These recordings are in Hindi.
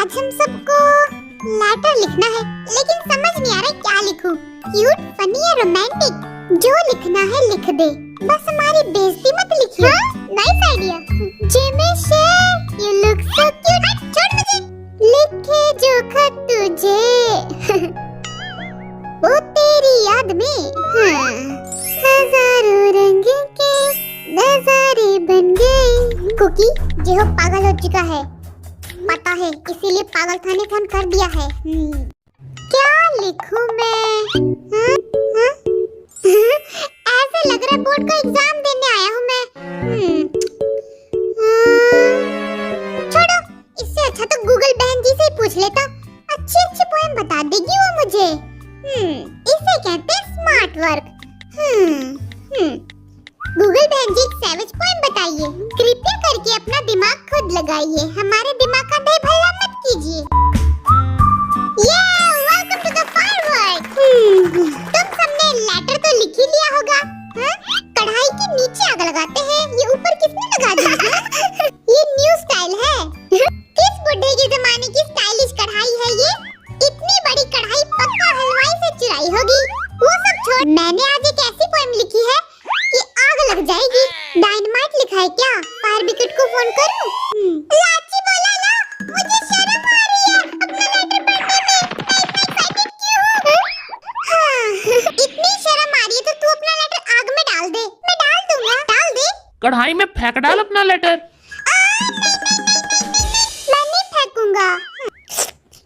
आज हम सबको लेटर लिखना है, लेकिन समझ नहीं आ रहा क्या लिखूं। क्यूट, फनी या रोमांटिक, जो लिखना है लिख दे, बस हमारी बेइज्जती मत लिखिए। Nice idea. जिमिश, यू लुक सो क्यूट। छोड़ मुझे। लिखे जो खत तुझे वो तेरी याद में, हजारों रंग के नजारे बन गए। कुकी जो पागल हो चुका है, पता है, इसीलिए पागल खाने खान कर दिया है। क्या लिखूं मैं? ऐसे लग रहा है बोर्ड का एग्जाम देने आया हूँ मैं। छोड़ो, इससे अच्छा तो गूगल बहन जी से ही पूछ लेता। अच्छी अच्छी पोएम बता देगी वो मुझे। इसे कहते हैं स्मार्ट वर्क। गूगल बहन जी एक सैवेज पोएम बताइए। कृपया करके अपना दिमाग खुद लगाइए, हमारे दिमाग का बेभल्ला मत कीजिए। Welcome to the firework. तुम सबने लेटर तो लिख ही लिया होगा। कढ़ाई के नीचे आग लगाते हैं, ये ऊपर किसने लगा दिया? ये न्यू स्टाइल है। किस बुढ़े के जमाने की स्टाइलिश कढ़ाई है ये? इतनी बड़ी कढ़ाई पक्का हलवाई से चुराई होगी। वो सब छोड़, मैंने आज एक ऐसी पोएम लिखी है कि आग लग जाएगी। डायनामाइट लिखा है क्या? फायर ब्रिगेड को फोन करूं? लाची बोला ला, मुझे शर्म आ रही है अपना लेटर पढ़ने में। मैं इतना एक्साइटेड क्यों हूं? इतनी शर्म आ रही है तो तू अपना लेटर आग में डाल दे। मैं डाल दूंगा। डाल दे। कढ़ाई में फेंक डाल अपना लेटर। मैं नहीं फेंकूंगा।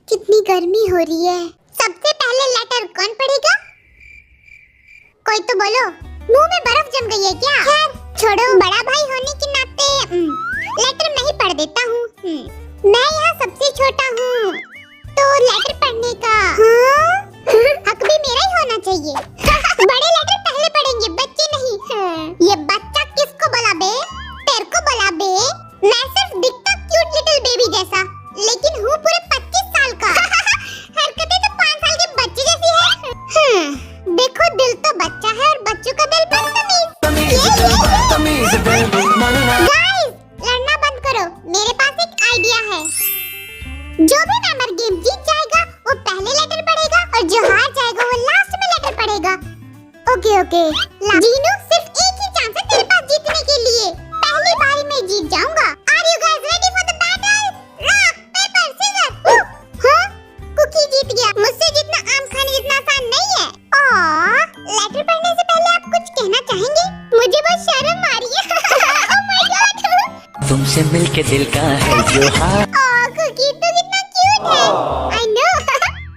कितनी गर्मी हो रही है। सबसे पहले लेटर कौन पढ़ेगा? कोई तो बोलो। मुंह में बर्फ जम गई है क्या? खैर छोड़ो, बड़ा भाई होने के नाते लेटर मैं ही पढ़ देता हूँ। मैं यहाँ सबसे छोटा हूँ, तो लेटर पढ़ने का हक भी मेरा ही होना चाहिए। बड़े लेटर पहले पढ़ेंगे, बच्चे नहीं। ये बच्चा किसको बोला बे? तेरे को बोला बे? मैं सिर्फ दिखता क्यूट लिटिल बेबी जैसा, लेकिन हूँ पूरे 25 साल का। हरकतें तो 5 साल के बच्चे जैसी है। देखो, दिल तो बच्चा है और बच्चों का दिल बदतमीज। गाइस, लड़ना बंद करो, मेरे पास एक आइडिया है। जो भी मेंबर गेम जीत जाएगा वो पहले लेटर पढ़ेगा और जो हार जाएगा वो लास्ट में लेटर पढ़ेगा। ओके। जीनू, सिर्फ एक ही चांस है तेरे पास जीतने के लिए। पहली बारी में जीत जाऊंगा। Are you guys ready for the battle? Rock paper scissor. Kookie जीत गया। मुझसे जितना आम खाने जितना आसान नहीं है। लेटर पढ़ने से पहले आप कुछ कहना चाहेंगे? मुझे बहुत शर्म आ रही है। Oh my God. तुमसे मिलके दिल का है जो कुकी तो कितना क्यूट है। I know.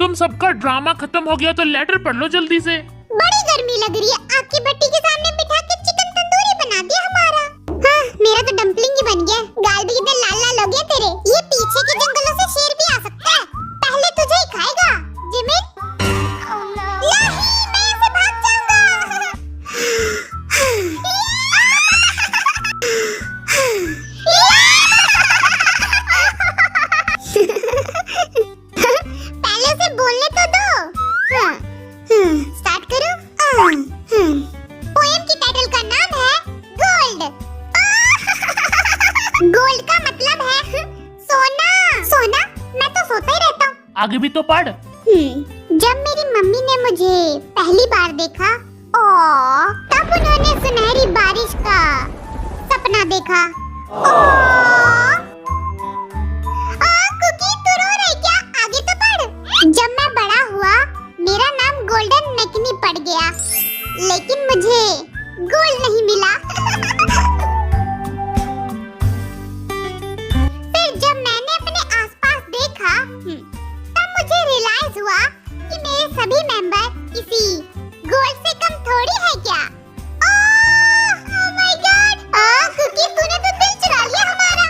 तुम सबका ड्रामा खत्म हो गया तो लेटर पढ़ लो जल्दी से। बड़ी गर्मी लग रही है। आग की भट्टी के सामने बिठा के चिकन तंदूरी बना दिया हमारा। मेरा तो डम्पलिंग ही बन गया। गाल भी कितने लाल लाल हो गए तेरे। ये पीछे के जंगलों से शेर भी आ सकता है। पहले तुझे ही खाएगा जिमिन। नहीं, मैं यहाँ से भाग जाऊंगा। पहले से बोलने तो दो। स्टार्ट करो। पोएम की टाइटल का नाम है गोल्ड। गोल्ड का मतलब है सोना। सोना? मैं तो सोता ही रहता हूँ। आगे भी तो पढ़। जब मेरी मम्मी ने मुझे पहली बार देखा, तब उन्होंने सुनहरी बारिश का सपना देखा। कुकी, तू रो रही क्या? आगे तो पढ़। जब मैं बड़ा हुआ, मेरा नाम गोल्डन मैकनी पड़ गया, लेकिन मुझे गोल्ड नहीं मिला। फिर जब मैंने अपने आसपास देखा, तब मुझे रियलाइज हुआ कि मेरे सभी मेंबर किसी गोल्ड से कम थोड़ी है क्या। Oh my God. कुकी, तूने तो दिल चुरा लिया हमारा।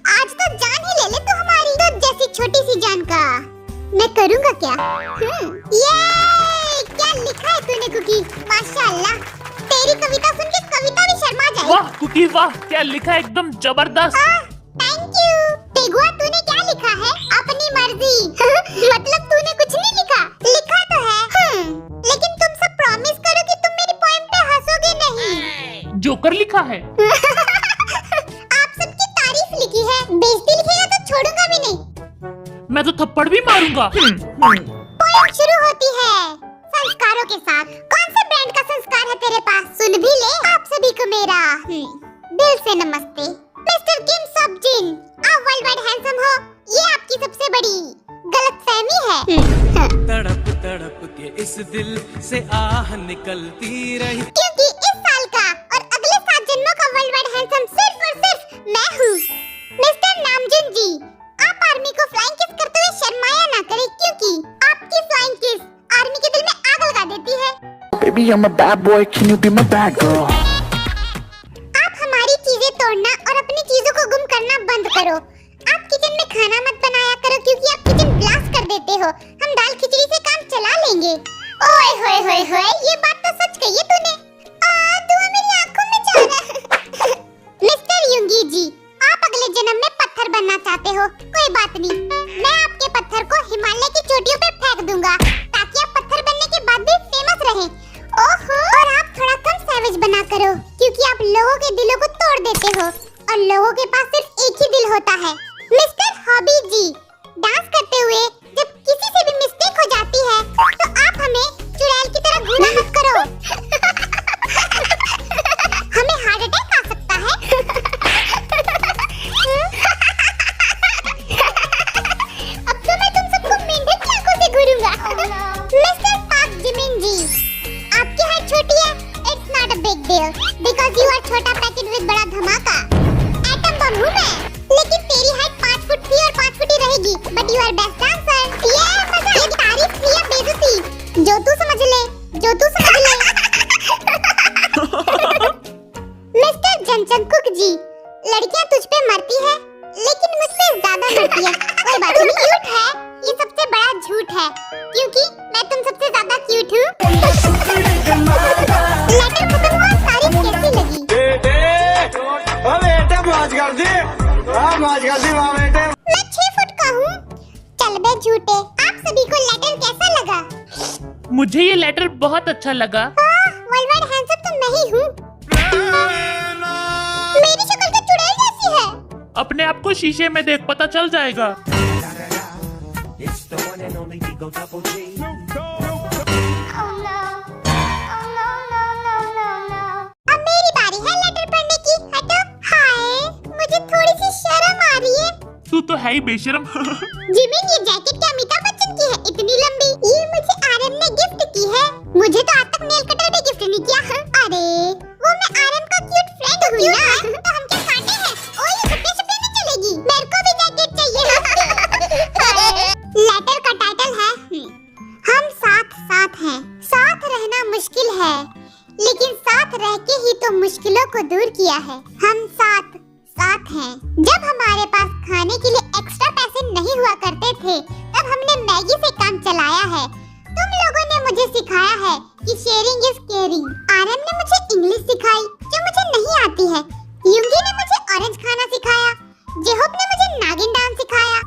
आज तो जान ही ले ले तू हमारी। तो जैसी छोटी सी जान का मैं करूँगा क्या? ये क्या लिखा है तूने कुकी? माशाल्लाह, तेरी कविता सुन के कविता भी शर्मा जाए। वाह कुकी वाह, क्या लिखा है, एकदम जबरदस्त। Thank you. तेगुआ, तूने क्या लिखा है? अपनी मर्जी। मतलब तूने कुछ नहीं लिखा? लिखा तो है। लेकिन तुम सब प्रॉमिस करो कि तुम मेरी पोएम पे हंसोगे नहीं। जोकर लिखा है। आप सबकी तारीफ लिखी है, बेइज्जती लिखेगा तो छोड़ूंगा भी नहीं। मैं तो थप्पड़ भी मारूंगा। पोएम शुरू होती है संस्कारों के साथ। कौन से ब्रांड का संस्कार है तेरे पास? सुन भी ले। आप सभी को मेरा दिल से नमस्ते। मिस्टर किम सब जिन, आप वर्ल्ड वाइड हैंडसम हो, ये आपकी सबसे बड़ी गलतफहमी है। तड़प तड़प के इस दिल से आह निकलती रही, क्योंकि इस साल का और अगले 7 जन्मों का वर्ल्ड वाइड हैंडसम सिर्फ और सिर्फ मैं हूँ। मिस्टर नामजुन जी, आप आर्मी को फ्लाइंग किस करते हुए शर्माया ना करें, क्योंकि आपकी फ्लाइंग किस आर्मी के दिल में आग लगा देती है। Baby, I'm a bad boy, can you be my bad girl? आप हमारी चीजें तोड़ना और अपनी चीजों को गुम करना बंद करो। आप किचन में खाना मत बनाया करो, क्योंकि आप किचन ब्लास्ट कर देते हो। हम दाल खिचड़ी से काम चला लेंगे। ओए होए होए होए, ये बात तो सच कही है तूने। धुआं मेरी आंखों में जा रहा है। मिस्टर युंगी जी, आप अगले जन्म में पत्थर बनना चाहते हो, कोई बात नहीं। मैं आपके पत्थर को हिमालय की चोटियों पे फेंक दूंगा, ताकि आप पत्थर बनने के बाद भी फेमस रहें। ओहो, और आप थोड़ा कम सैवेज बना करो, क्योंकि आप लोगों के दिलों को तोड़ देते हो और लोगों के पास सिर्फ एक ही दिल होता है। मिस्टर हॉबी जी, डांस करते हुए जब किसी से भी मिस्टेक हो जाती है, तो आप हमें चुड़ैल की तरह घूरा मत करो। हमें हार्ट अटैक आ सकता है। अब तो मैं तुम सबको मेंढक की आंखों से घूरूंगा। मिस्टर पाक जिमिन जी, आपकी हाइट छोटी है, it's not a big deal, because you are छोटा पैकेट विद बड़ा धमाका। एटम बम हूँ मैं, लेकिन तेरी हाइट 5 फुट थी और 5 फुट ही रहेगी। But you are best dancer. ये मजा, ये तारीफ थी या बेइज्जती? जो तू समझ ले, जो तू समझ ले। मिस्टर जनचंकुक जी, लड़कियां तुझ पे मरती है, लेकिन मुझ पे ज्यादा मरती है। कोई बात नहीं, क्यूट है, ये सबसे बड़ा झूठ है, क्योंकि मैं तुम सबसे ज्यादा क्यूट हूँ। लेटर खत्म हुआ, तारीफ कैसी लगी? मैं 6 फुट का हूँ। चल बे झूठे, आप सभी को लेटर कैसा लगा? मुझे ये लेटर बहुत अच्छा लगा। वर्ल्ड वाइड हैंडसम तो मैं ही हूँ। मेरी शक्ल तो चुड़ैल जैसी है। अपने आप को शीशे में देख, पता चल जाएगा। अब मेरी बारी है लेटर पढ़ने की। हटो। हाय, मुझे थोड़ी सी शर्म आ रही है। तू तो है ही बेशर्म। जिमिन, ये जैकेट क्या अमिताभ बच्चन की है, इतनी लंबी? ये मुझे आरएम ने गिफ्ट की है। मुझे तो आज तक नेल कटर भी गिफ्ट नहीं किया। अरे, वो मैं आरएम का क्यूट फ्रेंड हूँ ना, तो हम क्या कांटे हैं? ओ, ये सपने में चलेगी। मेरे को भी जैकेट चाहिए। लेटर का टाइटल है हम साथ साथ हैं। साथ रहना मुश्किल है, लेकिन साथ रह के ही तो मुश्किलों को दूर किया है। हम साथ साथ हैं। जब हमारे पास खाने के लिए एक्स्ट्रा पैसे नहीं हुआ करते थे, तब हमने मैगी से काम चलाया है। तुम लोगों ने मुझे सिखाया है कि शेयरिंग इज केयरिंग। आरएम ने मुझे इंग्लिश सिखाई, जो मुझे नहीं आती है। युंगी ने मुझे ऑरेंज खाना सिखाया। जेहोप ने मुझे नागिन डांस सिखाया।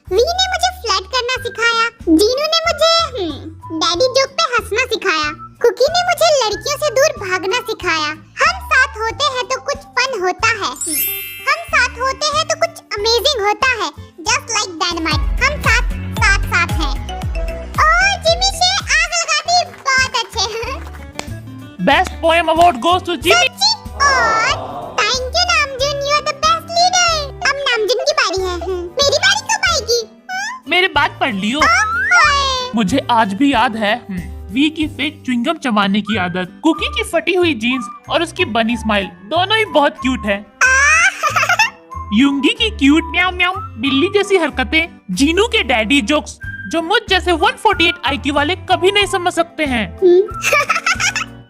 वी ने मुझे फ्लर्ट करना सिखाया। जीनू ने मुझे डैडी जोक पे हंसना सिखाया। कुकी ने मुझे लड़कियों से दूर भागना सिखाया। हम साथ होते हैं तो कुछ फन होता है। हम साथ होते हैं तो कुछ अमेजिंग होता है। जस्ट लाइक डायनामाइट, हम साथ साथ साथ हैं। ओह, जिमी से आग लगा दी, बहुत अच्छे। Best poem award goes to Jimmy. और thank you Namjoon, you are the best leader. अब नामजुन की बारी है। मेरी बारी कब आएगी? मेरे बात पढ़ लियो। हाय। मुझे आज भी याद है वी की फेक च्युइंगम चबाने की आदत, कुकी की फटी हुई जीन्स और उसकी बनी स्माइल, दोनों ही बहुत क्यूट है। युंगी की क्यूट म्याऊ म्याऊ बिल्ली जैसी हरकतें, जीनू के डैडी जोक्स जो मुझ जैसे 148 IQ वाले कभी नहीं समझ सकते हैं।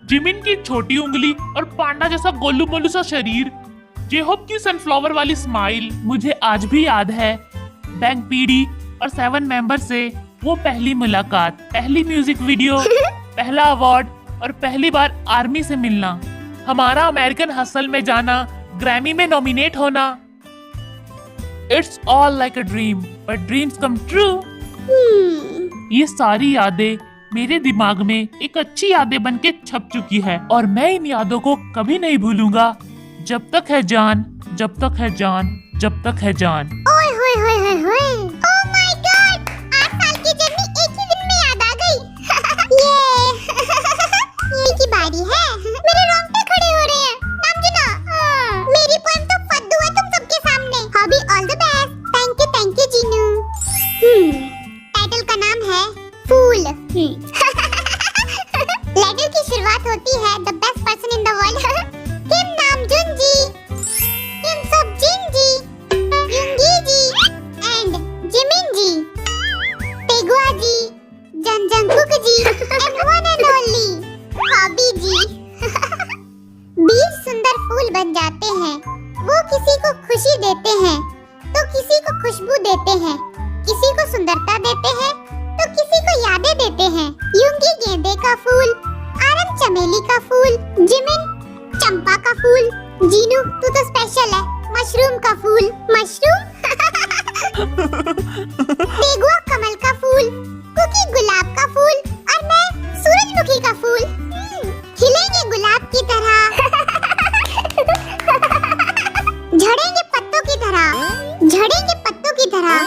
जिमिन की छोटी उंगली और पांडा जैसा गोलू मोलू सा शरीर, जेहोप की सनफ्लावर वाली स्माइल मुझे आज भी याद है। बैंक पीडी और 7 मेंबर से वो पहली मुलाकात, पहली म्यूजिक वीडियो, पहला अवार्ड और पहली बार आर्मी से मिलना, हमारा अमेरिकन हसल में जाना, ग्रैमी में नॉमिनेट होना। It's all like a dream, but dreams come true. ये सारी यादें मेरे दिमाग में एक अच्छी यादें बन के छप चुकी है और मैं इन यादों को कभी नहीं भूलूंगा। जब तक है जान, जब तक है जान, जब तक है जान। ओए होए होए होए होए। खुशबू देते हैं, किसी को सुंदरता देते हैं तो किसी को यादें देते हैं। यूंगी गेंदे का फूल, आरम चमेली का फूल, जिमिन चंपा का फूल, जीनू तू तो स्पेशल है, मशरूम का फूल, मशरूम तेगुआ कमल का फूल, कुकी गुलाब का फूल और मैं सूरजमुखी का फूल। खिलेंगे गुलाब की तरह, झड़ेंगे पत्तों की तरह, झड़ेंगे पत्तों की तरह।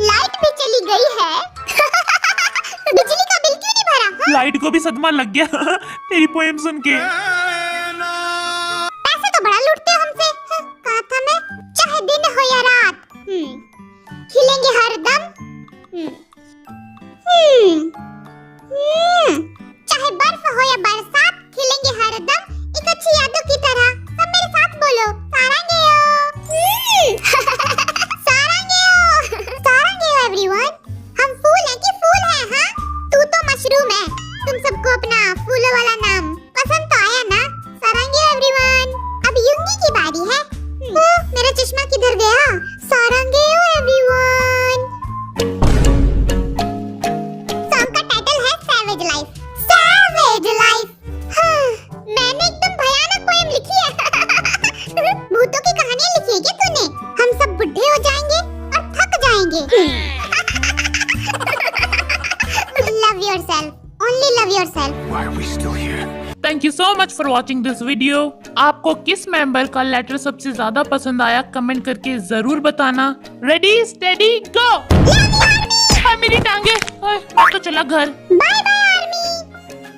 लाइट भी चली गई है। बिजली का बिल क्यों नहीं भरा? लाइट को भी सदमा लग गया तेरी पोएम सुन के। पैसे तो बड़ा लूटते हो हमसे। कहा था मैं, चाहे दिन हो या रात, खिलेंगे हर दम। चाहे बर्फ हो या बरसात, खिलेंगे हर दम एक अच्छी यादों की तरह। सब मेरे साथ बोलो, सारंगेयो। सारंगेयो, सारंगेयो एवरीवन। हम फूल हैं कि फूल हैं? हाँ, तू तो मशरूम है। तुम सबको अपना फूलों वाला नाम पसंद तो आया ना? सारंगेयो एवरीवन। अब युंगी की बारी है। मेरा चश्मा किधर गया? सारंगेयो एवरीवन। सॉन्ग का टाइटल है सैवेज लाइफ। Savage life. मैंने एकदम भयानक पोएम लिखी है। भूतों की कहानियां लिखी है क्या तूने? हम सब बुढ़े हो जाएंगे और थक जाएंगे। Love yourself. Only love yourself. Why are we still here? Thank you so much for watching this video. आपको किस मेंबर का लेटर सबसे ज्यादा पसंद आया कमेंट करके जरूर बताना। रेडी स्टेडी गो। मेरी टांगे, मैं तो चला घर।